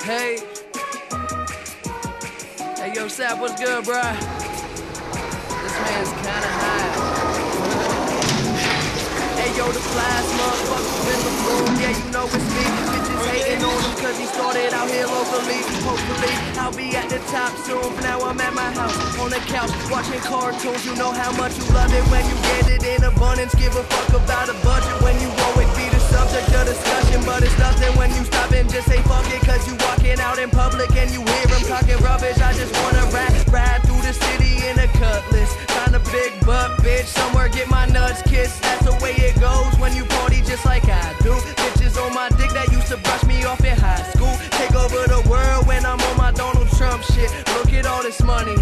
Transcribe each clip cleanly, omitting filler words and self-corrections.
Hey. Hey, yo, Sap, what's good, bruh? This man's kinda high. Hey, yo, the flies, motherfuckers in the room. Yeah, you know it's me. Bitches hating on him cause he started out here locally. Hopefully, I'll be at the top soon. Now I'm at my house, on the couch, watching cartoons. You know how much you love it when you get it in abundance. Give a fuck about a budget when you always be the subject of discussion. But it's nothing when you stop and just say fuck it. Cause you walking out in public and you hear him talking rubbish. I just wanna ride through the city in a cutlass. Find a big butt bitch somewhere, get my nuts kissed. That's the way it goes when you party just like I do. Bitches on my dick that used to brush me off in high school. Take over the world when I'm on my Donald Trump shit. Look at all this money,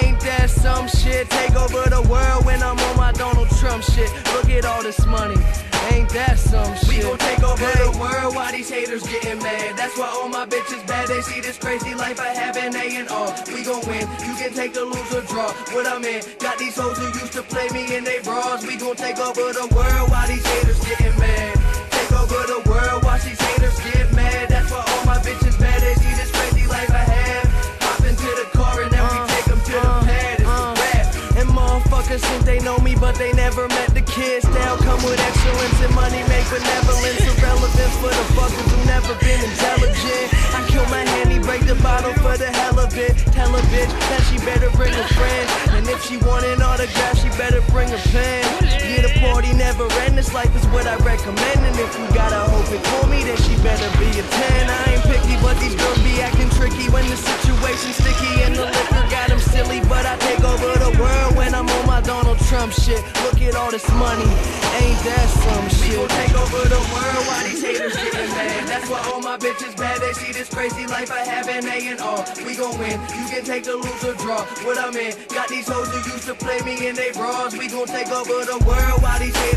ain't that some shit? Take over the world when I'm on my Donald Trump shit. Look at all this money, ain't that some shit? We gon' take over the world while these haters getting mad. That's why all my bitches bad. They see this crazy life I have in A&R. We gon' win, you can take the lose or draw. What I'm in, got these hoes who used to play me in they bras. We gon' take over the world while these haters getting mad. Take over the world while these haters get mad. That's why all my bitches bad. They see this crazy life I have. Hop into the car and then we take them to the pad. It's a rap. And motherfuckers think they know me, but they never met the kids. Style come with excellence and money make benevolence. Irrelevant for the fuckers who never been intelligent. I kill my handy, break the bottle for the hell of it. Tell a bitch that she better bring a friend. And if she want an autograph, she better bring a pen. Yeah, the party never end. This life is what I recommend. And if you gotta hope it for me, then she better be a 10. I ain't picky, but these girls be acting tricky when the situation's sticky and the liquor got them silly. But I take over the world when I'm on my Donald Trump shit. Look at all this money, ain't that some shit? We gon' take over the world while these haters getting mad. That's why all my bitches bad. They see this crazy life I have in A&R. We gon' win, you can take the lose or draw. What I'm in, got these hoes who used to play me in they bras. We gon' take over the world while these haters